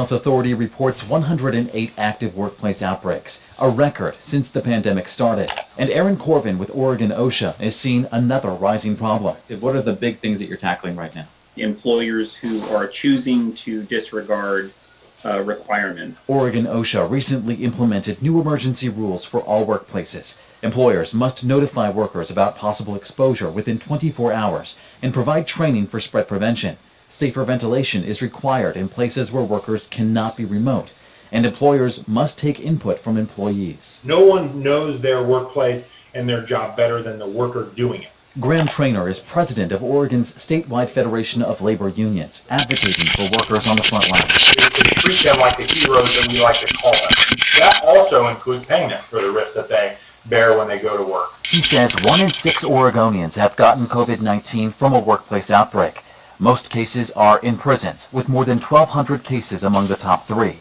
Health Authority reports 108 active workplace outbreaks, a record since the pandemic started. And Aaron Corbin with Oregon OSHA is seeing another rising problem. What are the big things that you're tackling right now? Employers who are choosing to disregard requirements. Oregon OSHA recently implemented new emergency rules for all workplaces. Employers must notify workers about possible exposure within 24 hours and provide training for spread prevention. Safer ventilation is required in places where workers cannot be remote, and employers must take input from employees. No one knows their workplace and their job better than the worker doing it. Graham Traynor is president of Oregon's statewide Federation of Labor Unions, advocating for workers on the front line. To treat them like the heroes that we like to call them. That also includes paying them for the risks that they bear when they go to work. He says 1 in 6 Oregonians have gotten COVID-19 from a workplace outbreak. Most cases are in prisons, with more than 1,200 cases among the top 3.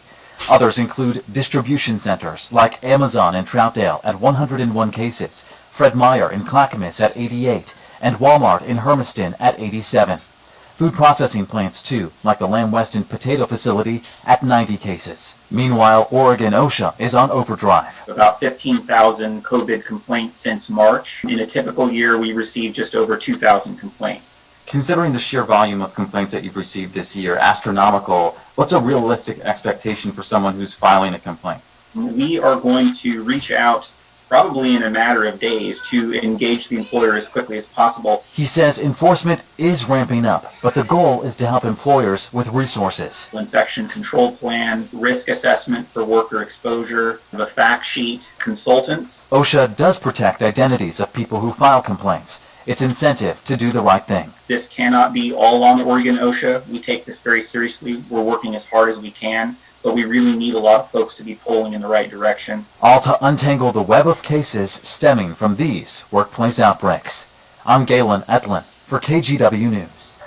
Others include distribution centers like Amazon in Troutdale at 101 cases, Fred Meyer in Clackamas at 88, and Walmart in Hermiston at 87. Food processing plants too, like the Lamb Weston potato facility at 90 cases. Meanwhile, Oregon OSHA is on overdrive. About 15,000 COVID complaints since March. In a typical year, we receive just over 2,000 complaints. Considering the sheer volume of complaints that you've received this year, astronomical, what's a realistic expectation for someone who's filing a complaint? We are going to reach out probably in a matter of days to engage the employer as quickly as possible. He says enforcement is ramping up, but the goal is to help employers with resources. Infection control plan, risk assessment for worker exposure, the fact sheet, consultants. OSHA does protect identities of people who file complaints. It's incentive to do the right thing. This cannot be all on Oregon OSHA. We take this very seriously. We're working as hard as we can, but we really need a lot of folks to be pulling in the right direction. All to untangle the web of cases stemming from these workplace outbreaks. I'm Galen Etlin for KGW News.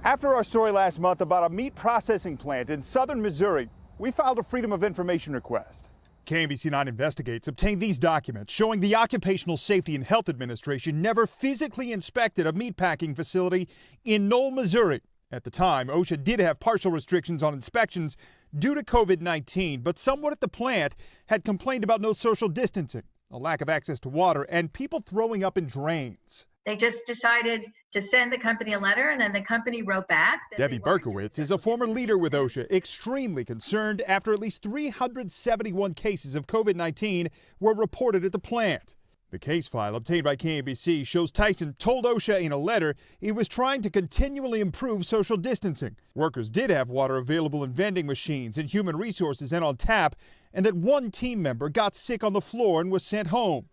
After our story last month about a meat processing plant in southern Missouri, we filed a Freedom of Information request. KMBC9 Investigates obtained these documents showing the Occupational Safety and Health Administration never physically inspected a meatpacking facility in Knoll, Missouri. At the time, OSHA did have partial restrictions on inspections due to COVID-19, but someone at the plant had complained about no social distancing, a lack of access to water, and people throwing up in drains. They just decided to send the company a letter, and then the company wrote back. Debbie Berkowitz is a former leader with OSHA, extremely concerned after at least 371 cases of COVID-19 were reported at the plant. The case file obtained by KMBC shows Tyson told OSHA in a letter he was trying to continually improve social distancing. Workers did have water available in vending machines and human resources and on tap, and that one team member got sick on the floor and was sent home.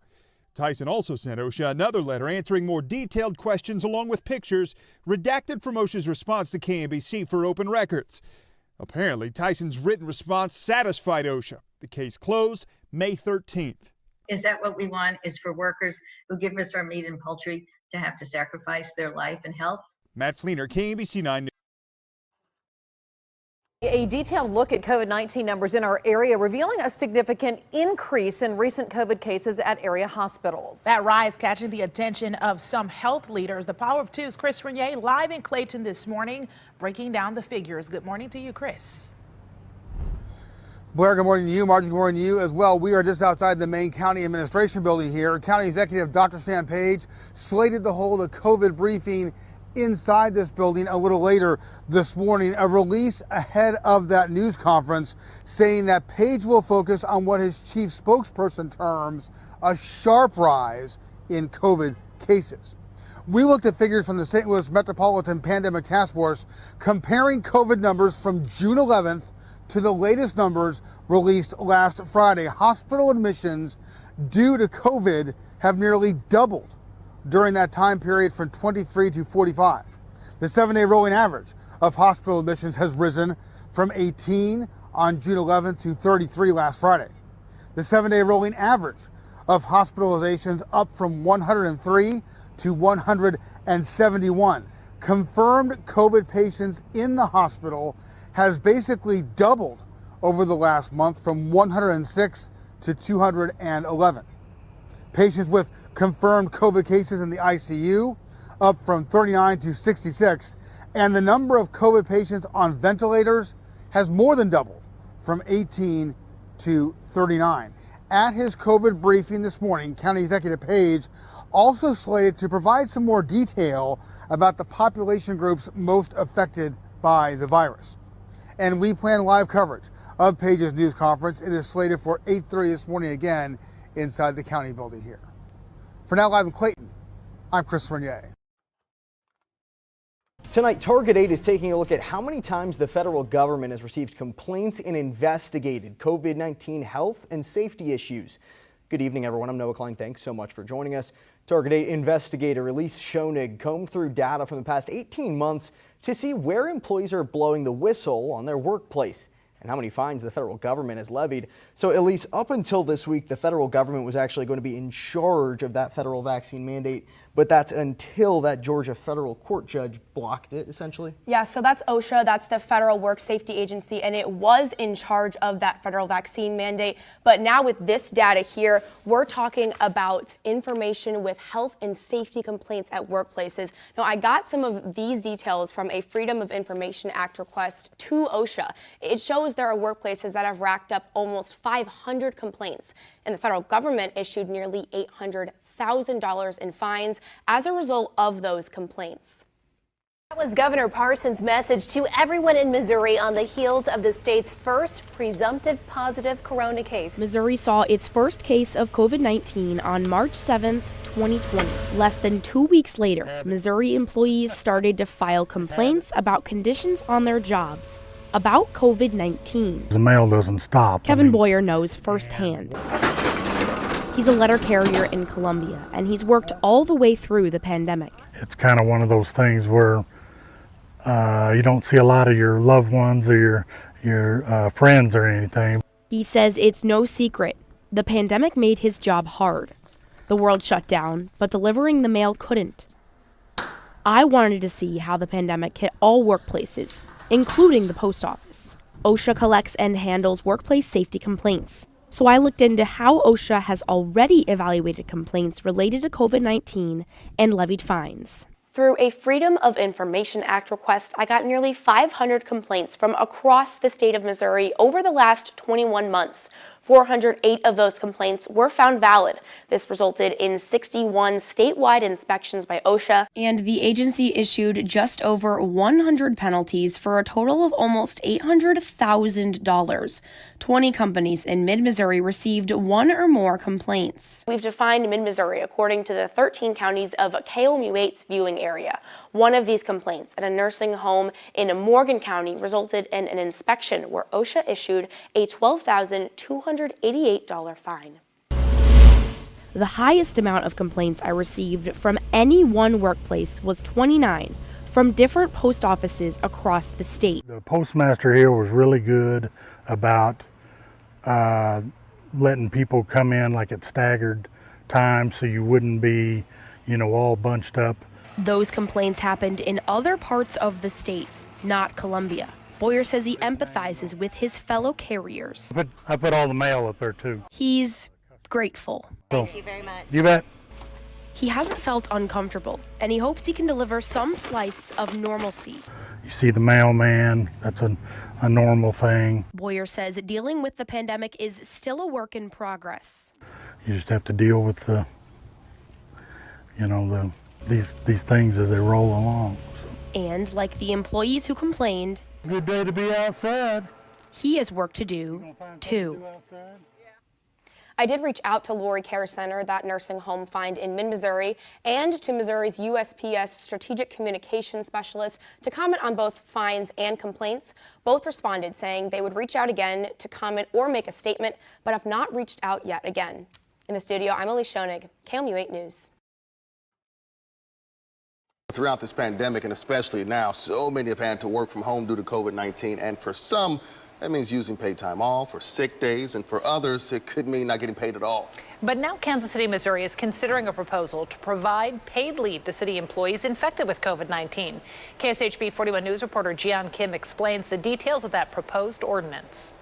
Tyson also sent OSHA another letter answering more detailed questions along with pictures redacted from OSHA's response to KMBC for open records. Apparently, Tyson's written response satisfied OSHA. The case closed May 13th. Is that what we want, is for workers who give us our meat and poultry to have to sacrifice their life and health? Matt Fleener, KMBC 9 News. A detailed look at COVID-19 numbers in our area revealing a significant increase in recent COVID cases at area hospitals. That rise catching the attention of some health leaders. The Power of Two's Chris Renier live in Clayton this morning, breaking down the figures. Good morning to you, Chris. Blair, good morning to you. Margie, good morning to you as well. We are just outside the main county administration building here. County Executive Dr. Sam Page slated to hold a COVID briefing inside this building a little later this morning. A release ahead of that news conference saying that Page will focus on what his chief spokesperson terms a sharp rise in COVID cases. We looked at figures from the St. Louis Metropolitan Pandemic Task Force comparing COVID numbers from June 11th to the latest numbers released last Friday. Hospital admissions due to COVID have nearly doubled during that time period from 23 to 45. The 7-day rolling average of hospital admissions has risen from 18 on June 11th to 33 last Friday. The 7-day rolling average of hospitalizations up from 103 to 171. Confirmed COVID patients in the hospital has basically doubled over the last month from 106 to 211. Patients with confirmed COVID cases in the ICU up from 39 to 66, And the number of COVID patients on ventilators has more than doubled from 18 to 39. At his COVID briefing this morning, County Executive Page also slated to provide some more detail about the population groups most affected by the virus. And we plan live coverage of Page's news conference. It is slated for 8:30 this morning again inside the county building here. For Now Live in Clayton, I'm Chris Renier. Tonight, Target 8 is taking a look at how many times the federal government has received complaints and investigated COVID-19 health and safety issues. Good evening, everyone. I'm Noah Klein. Thanks so much for joining us. Target 8 investigator Elise Schoenig combed through data from the past 18 months to see where employees are blowing the whistle on their workplace and how many fines the federal government has levied. So, Elise, up until this week, the federal government was actually going to be in charge of that federal vaccine mandate, but that's until that Georgia federal court judge blocked it, essentially? Yeah, so that's OSHA, that's the Federal Work Safety Agency, and it was in charge of that federal vaccine mandate. But now with this data here, we're talking about information with health and safety complaints at workplaces. Now, I got some of these details from a Freedom of Information Act request to OSHA. It shows there are workplaces that have racked up almost 500 complaints, and the federal government issued nearly $800,000 in fines as a result of those complaints. That was Governor Parsons' message to everyone in Missouri on the heels of the state's first presumptive positive corona case. Missouri saw its first case of COVID-19 on March 7th, 2020. Less than 2 weeks later, Missouri employees started to file complaints about conditions on their jobs about COVID-19. The mail doesn't stop. Kevin Boyer knows firsthand. He's a letter carrier in Columbia, and he's worked all the way through the pandemic. It's kind of one of those things where you don't see a lot of your loved ones or your friends or anything. He says it's no secret. The pandemic made his job hard. The world shut down, but delivering the mail couldn't. I wanted to see how the pandemic hit all workplaces, including the post office. OSHA collects and handles workplace safety complaints. So I looked into how OSHA has already evaluated complaints related to COVID-19 and levied fines. Through a Freedom of Information Act request, I got nearly 500 complaints from across the state of Missouri over the last 21 months. 408 of those complaints were found valid. This resulted in 61 statewide inspections by OSHA, and the agency issued just over 100 penalties for a total of almost $800,000. 20 companies in mid-Missouri received one or more complaints. We've defined mid-Missouri according to the 13 counties of KOMU8's viewing area. One of these complaints at a nursing home in Morgan County resulted in an inspection where OSHA issued a $12,288 fine. The highest amount of complaints I received from any one workplace was 29 from different post offices across the state. The postmaster here was really good about letting people come in like at staggered times so you wouldn't be, all bunched up. Those complaints happened in other parts of the state, not Columbia. Boyer says he empathizes with his fellow carriers. I put all the mail up there too. He's grateful. Thank you very much. You bet. He hasn't felt uncomfortable, and he hopes he can deliver some slice of normalcy. You see the mailman, that's a normal thing. Boyer says dealing with the pandemic is still a work in progress. You just have to deal with these things as they roll along. So. And like the employees who complained, good day to be outside. He has work to do, too. I did reach out to Lori Care Center, that nursing home find in mid-Missouri, and to Missouri's USPS Strategic Communications Specialist to comment on both fines and complaints. Both responded saying they would reach out again to comment or make a statement, but have not reached out yet again. In the studio, I'm Elise Schoenig, KOMU8 News. Throughout this pandemic, and especially now, so many have had to work from home due to COVID-19, and for some, that means using paid time off or sick days, and for others, it could mean not getting paid at all. But now Kansas City, Missouri is considering a proposal to provide paid leave to city employees infected with COVID-19. KSHB 41 News reporter Jian Kim explains the details of that proposed ordinance.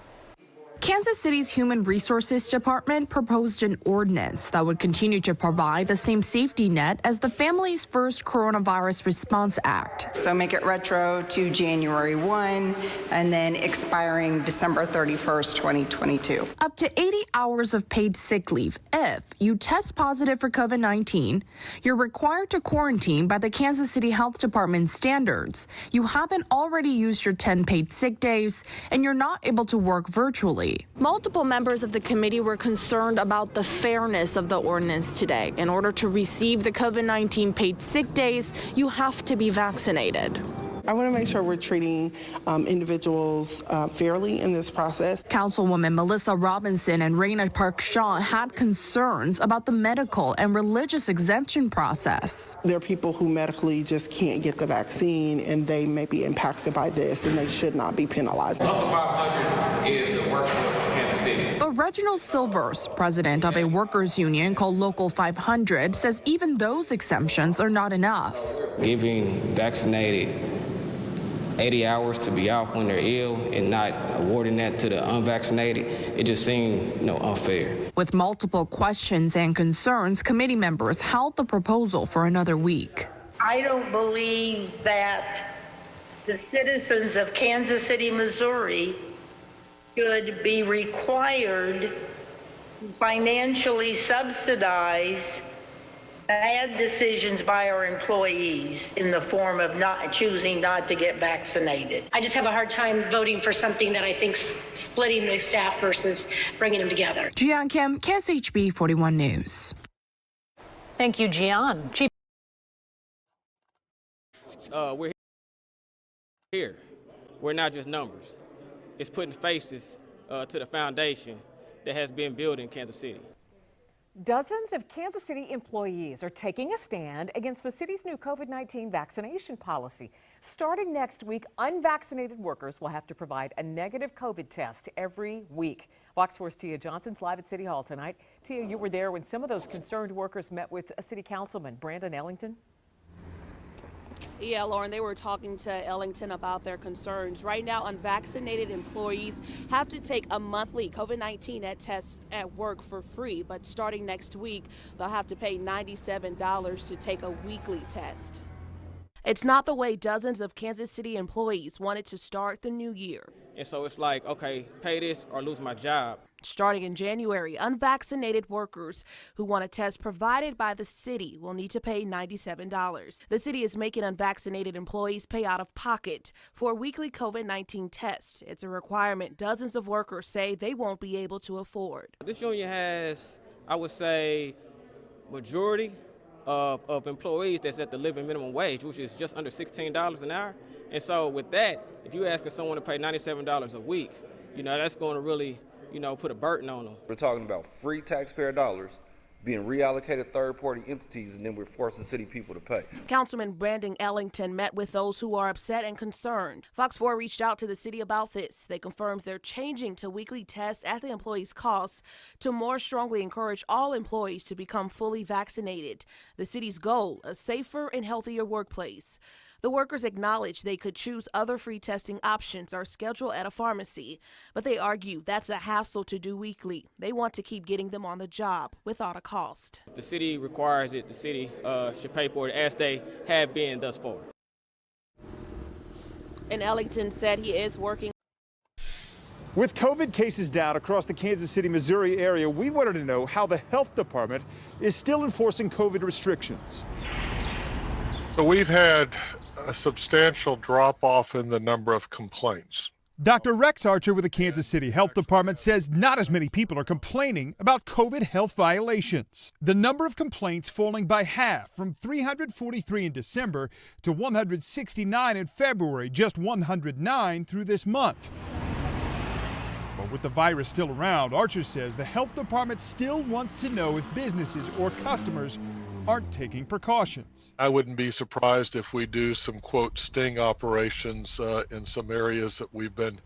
Kansas City's Human Resources Department proposed an ordinance that would continue to provide the same safety net as the Families First Coronavirus Response Act. So make it retro to January 1 and then expiring December 31st, 2022. Up to 80 hours of paid sick leave if you test positive for COVID-19. You're required to quarantine by the Kansas City Health Department standards. You haven't already used your 10 paid sick days, and you're not able to work virtually. Multiple members of the committee were concerned about the fairness of the ordinance today. In order to receive the COVID-19 paid sick days, you have to be vaccinated. I want to make sure we're treating individuals fairly in this process. Councilwoman Melissa Robinson and Raina Park-Shaw had concerns about the medical and religious exemption process. There are people who medically just can't get the vaccine, and they may be impacted by this, and they should not be penalized. Local 500 is the workforce for Kansas City. But Reginald Silvers, president of a workers' union called Local 500, says even those exemptions are not enough. Giving vaccinated 80 hours to be off when they're ill and not awarding that to the unvaccinated, it just seemed unfair. With multiple questions and concerns, committee members held the proposal for another week. I don't believe that the citizens of Kansas City, Missouri should be required to financially subsidize bad decisions by our employees in the form of choosing not to get vaccinated. I just have a hard time voting for something that I think's splitting the staff versus bringing them together. Jian Kim, KSHB 41 News. Thank you, Gian. Chief. We're here. We're not just numbers. It's putting faces to the foundation that has been built in Kansas City. Dozens of Kansas City employees are taking a stand against the city's new COVID-19 vaccination policy. Starting next week, unvaccinated workers will have to provide a negative COVID test every week. Fox 4's Tia Johnson's live at City Hall tonight. Tia, you were there when some of those concerned workers met with a city councilman, Brandon Ellington. Yeah, Lauren, they were talking to Ellington about their concerns. Right now, unvaccinated employees have to take a monthly COVID-19 test at work for free, but starting next week, they'll have to pay $97 to take a weekly test. It's not the way dozens of Kansas City employees wanted to start the new year. And so it's like, okay, pay this or lose my job. Starting in January, unvaccinated workers who want a test provided by the city will need to pay $97. The city is making unvaccinated employees pay out of pocket for a weekly COVID-19 test. It's a requirement dozens of workers say they won't be able to afford. This union has, I would say, majority of employees that's at the living minimum wage, which is just under $16 an hour. And so with that, if you're asking someone to pay $97 a week, that's going to really put a burden on them. We're talking about free taxpayer dollars being reallocated third-party entities, and then we're forcing city people to pay. Councilman Brandon Ellington met with those who are upset and concerned. Fox 4 reached out to the city about this. They confirmed they're changing to weekly tests at the employees' cost to more strongly encourage all employees to become fully vaccinated. The city's goal, a safer and healthier workplace. The workers acknowledge they could choose other free testing options or schedule at a pharmacy, but they argue that's a hassle to do weekly. They want to keep getting them on the job without a cost. If the city requires it, the city should pay for it as they have been thus far. And Ellington said he is working. With COVID cases down across the Kansas City, Missouri area, we wanted to know how the health department is still enforcing COVID restrictions. So we've had a substantial drop-off in the number of complaints. Dr. Rex Archer with the Kansas City Health Department says not as many people are complaining about COVID health violations. The number of complaints falling by half from 343 in December to 169 in February, just 109 through this month. But with the virus still around, Archer says the health department still wants to know if businesses or customers aren't taking precautions. I wouldn't be surprised if we do some, quote, sting operations in some areas that we've been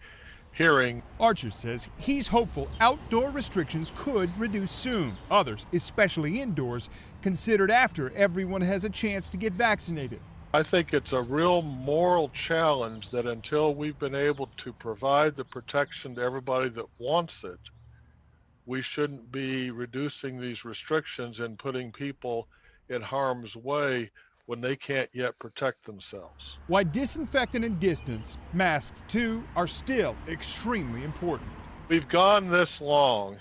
hearing. Archer says he's hopeful outdoor restrictions could reduce soon. Others, especially indoors, considered after everyone has a chance to get vaccinated. I think it's a real moral challenge that until we've been able to provide the protection to everybody that wants it, we shouldn't be reducing these restrictions and putting people in harm's way when they can't yet protect themselves. Why disinfectant and distance, masks too, are still extremely important. We've gone this long.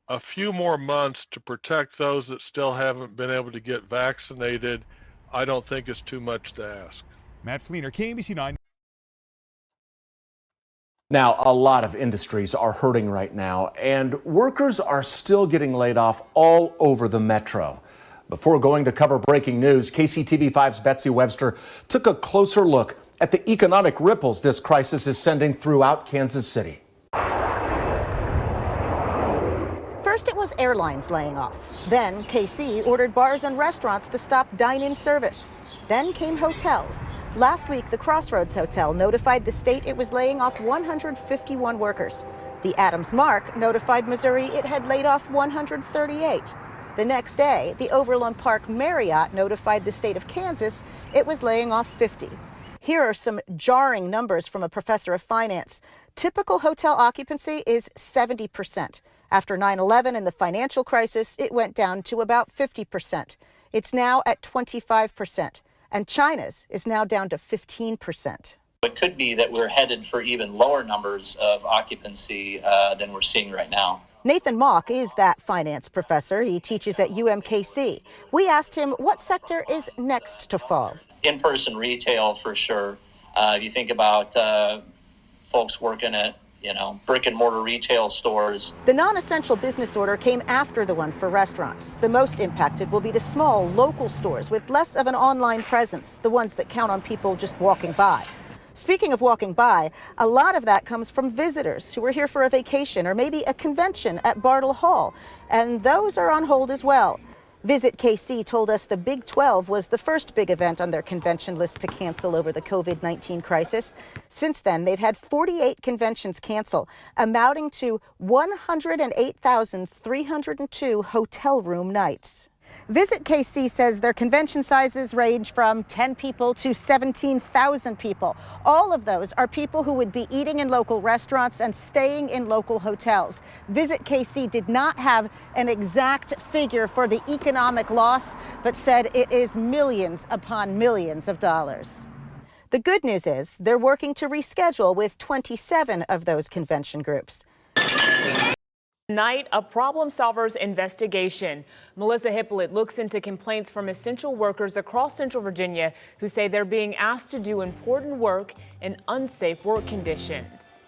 A few more months to protect those that still haven't been able to get vaccinated, I don't think it's too much to ask. Matt Fleener, KMBC 9. Now, a lot of industries are hurting right now, and workers are still getting laid off all over the metro. Before going to cover breaking news, KCTV5's Betsy Webster took a closer look at the economic ripples this crisis is sending throughout Kansas City. First, it was airlines laying off. Then, KC ordered bars and restaurants to stop dine-in service. Then came hotels. Last week, the Crossroads Hotel notified the state it was laying off 151 workers. The Adams Mark notified Missouri it had laid off 138. The next day, the Overland Park Marriott notified the state of Kansas it was laying off 50. Here are some jarring numbers from a professor of finance. Typical hotel occupancy is 70%. After 9/11 and the financial crisis, it went down to about 50%. It's now at 25%. And China's is now down to 15%. It could be that we're headed for even lower numbers of occupancy than we're seeing right now. Nathan Mock is that finance professor. He teaches at UMKC. We asked him what sector is next to fall. In-person retail for sure. If you think about folks working at brick and mortar retail stores. The non-essential business order came after the one for restaurants. The most impacted will be the small local stores with less of an online presence, the ones that count on people just walking by. Speaking of walking by, a lot of that comes from visitors who are here for a vacation or maybe a convention at Bartle Hall, and those are on hold as well. Visit KC told us the Big 12 was the first big event on their convention list to cancel over the COVID-19 crisis. Since then, they've had 48 conventions cancel, amounting to 108,302 hotel room nights. Visit KC says their convention sizes range from 10 people to 17,000 people. All of those are people who would be eating in local restaurants and staying in local hotels. Visit KC did not have an exact figure for the economic loss, but said it is millions upon millions of dollars. The good news is they're working to reschedule with 27 of those convention groups. Tonight, a problem solvers investigation. Melissa Hippolyte looks into complaints from essential workers across Central Virginia who say they're being asked to do important work in unsafe work conditions.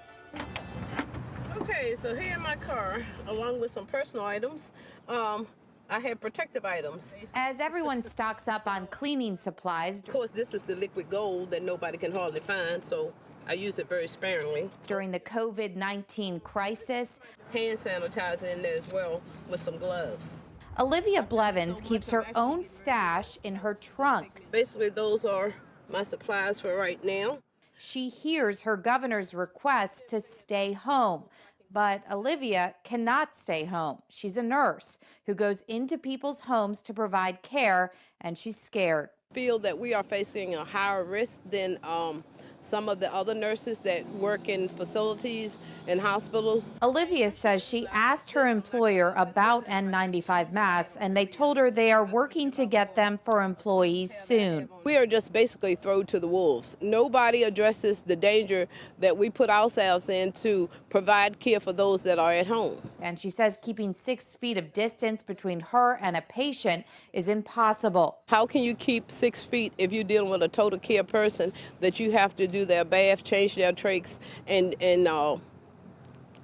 Okay, so here in my car, along with some personal items, I have protective items. As everyone stocks up on cleaning supplies. Of course, this is the liquid gold that nobody can hardly find, so I use it very sparingly. During the COVID-19 crisis. Hand sanitizer in there as well with some gloves. Olivia Blevins keeps her own stash in her trunk. Basically, those are my supplies for right now. She hears her governor's request to stay home. But Olivia cannot stay home. She's a nurse who goes into people's homes to provide care, and she's scared. I feel that we are facing a higher risk than some of the other nurses that work in facilities and hospitals. Olivia says she asked her employer about N95 masks, and they told her they are working to get them for employees soon. We are just basically thrown to the wolves. Nobody addresses the danger that we put ourselves in to provide care for those that are at home. And she says keeping 6 feet of distance between her and a patient is impossible. How can you keep 6 feet if you're dealing with a total care person that you have to do their bath, change their trachs, and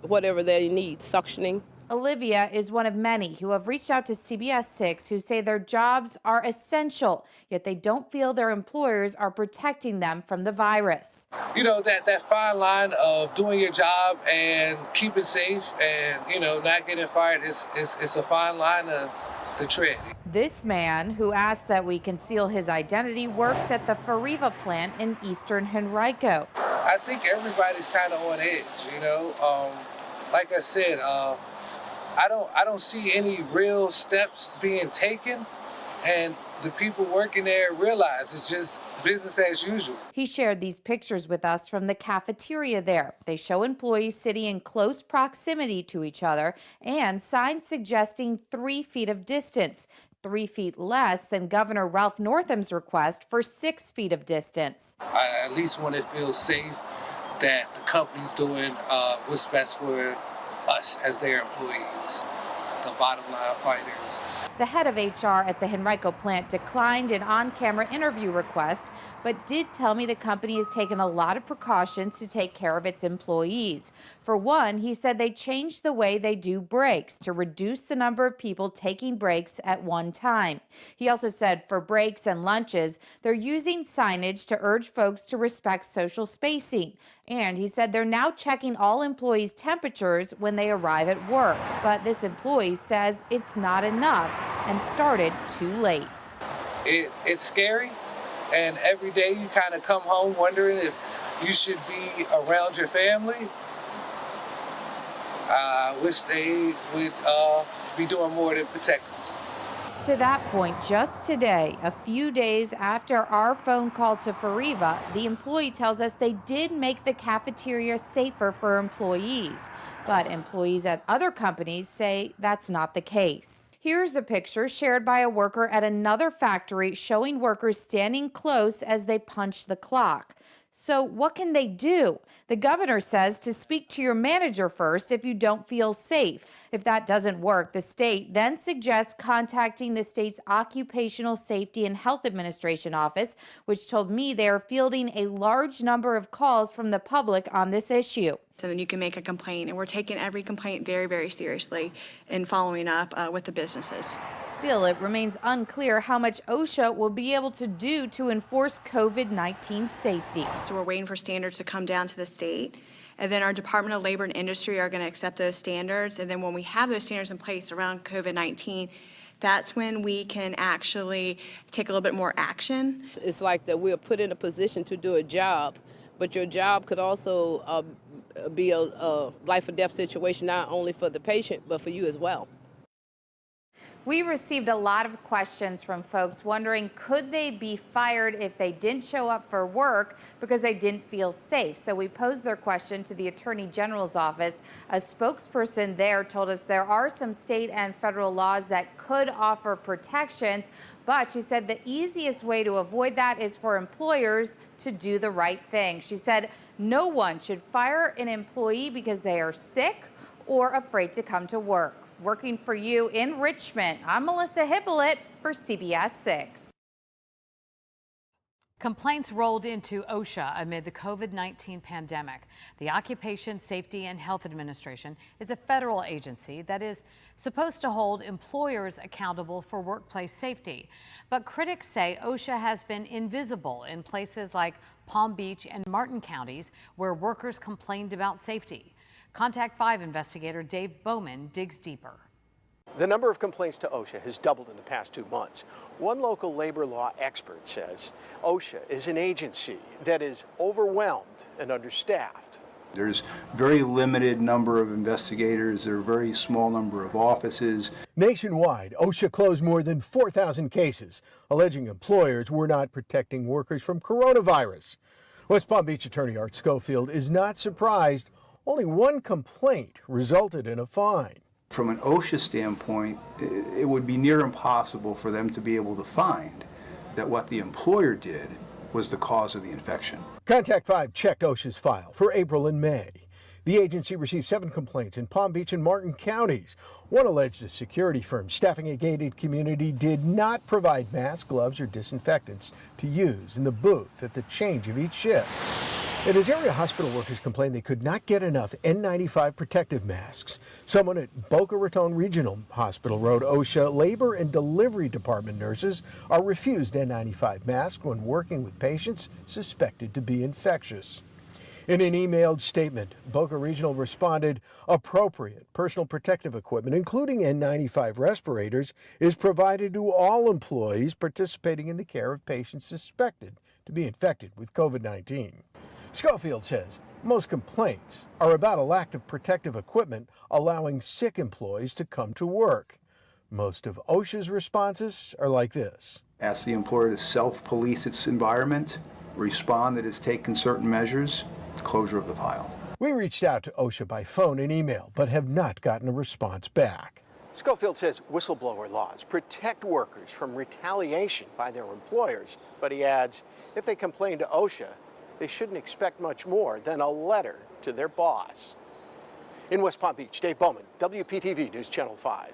whatever they need, suctioning? Olivia is one of many who have reached out to CBS 6 who say their jobs are essential, yet they don't feel their employers are protecting them from the virus. You know, that fine line of doing your job and keeping safe and, not getting fired, it's a fine line to tread. This man, who asked that we conceal his identity, works at the Fariva plant in eastern Henrico. I think everybody's kind of on edge, Like I said, I don't see any real steps being taken, and the people working there realize it's just business as usual. He shared these pictures with us from the cafeteria there. They show employees sitting in close proximity to each other and signs suggesting 3 feet of distance, 3 feet less than Governor Ralph Northam's request for 6 feet of distance. I at least want to feel safe that the company's doing what's best for us as their employees, the bottom line fighters. The head of HR at the Henrico plant declined an on-camera interview request, but did tell me the company has taken a lot of precautions to take care of its employees. For one, he said they changed the way they do breaks to reduce the number of people taking breaks at one time. He also said for breaks and lunches, they're using signage to urge folks to respect social spacing. And he said they're now checking all employees' temperatures when they arrive at work. But this employee says it's not enough and started too late. It's scary, and every day you kind of come home wondering if you should be around your family. I wish they would be doing more to protect us. To that point, just today, a few days after our phone call to Fariva, the employee tells us they did make the cafeteria safer for employees. But employees at other companies say that's not the case. Here's a picture shared by a worker at another factory showing workers standing close as they punch the clock. So what can they do? The governor says to speak to your manager first if you don't feel safe. If that doesn't work, the state then suggests contacting the state's Occupational Safety and Health Administration office, which told me they are fielding a large number of calls from the public on this issue. So then you can make a complaint, and we're taking every complaint very, very seriously and following up with the businesses. Still, it remains unclear how much OSHA will be able to do to enforce COVID-19 safety. So we're waiting for standards to come down to the state, and then our Department of Labor and Industry are going to accept those standards. And then when we have those standards in place around COVID-19, that's when we can actually take a little bit more action. It's like that we're put in a position to do a job, but your job could also be a life or death situation, not only for the patient, but for you as well. We received a lot of questions from folks wondering, could they be fired if they didn't show up for work because they didn't feel safe? So we posed their question to the Attorney General's office. A spokesperson there told us there are some state and federal laws that could offer protections, but she said the easiest way to avoid that is for employers to do the right thing. She said no one should fire an employee because they are sick or afraid to come to work. Working for you in Richmond, I'm Melissa Hippolyte for CBS 6. Complaints rolled into OSHA amid the COVID-19 pandemic. The Occupation Safety and Health Administration is a federal agency that is supposed to hold employers accountable for workplace safety. But critics say OSHA has been invisible in places like Palm Beach and Martin counties where workers complained about safety. Contact 5 investigator Dave Bowman digs deeper. The number of complaints to OSHA has doubled in the past 2 months. One local labor law expert says OSHA is an agency that is overwhelmed and understaffed. There's very limited number of investigators. There are a very small number of offices. Nationwide, OSHA closed more than 4,000 cases, alleging employers were not protecting workers from coronavirus. West Palm Beach attorney Art Schofield is not surprised. Only one complaint resulted in a fine. From an OSHA standpoint, it would be near impossible for them to be able to find that what the employer did was the cause of the infection. Contact 5 checked OSHA's file for April and May. The agency received 7 complaints in Palm Beach and Martin counties. One alleged a security firm staffing a gated community did not provide masks, gloves, or disinfectants to use in the booth at the change of each shift. And as area hospital workers complained they could not get enough N95 protective masks. Someone at Boca Raton Regional Hospital wrote OSHA labor and delivery department nurses are refused N95 masks when working with patients suspected to be infectious. In an emailed statement, Boca Regional responded, appropriate personal protective equipment, including N95 respirators, is provided to all employees participating in the care of patients suspected to be infected with COVID-19. Schofield says most complaints are about a lack of protective equipment allowing sick employees to come to work. Most of OSHA's responses are like this. ask the employer to self-police its environment, respond that it's taken certain measures, closure of the file. We reached out to OSHA by phone and email, but have not gotten a response back. Schofield says whistleblower laws protect workers from retaliation by their employers, but he adds if they complain to OSHA, they shouldn't expect much more than a letter to their boss. In West Palm Beach, Dave Bowman, WPTV News Channel 5.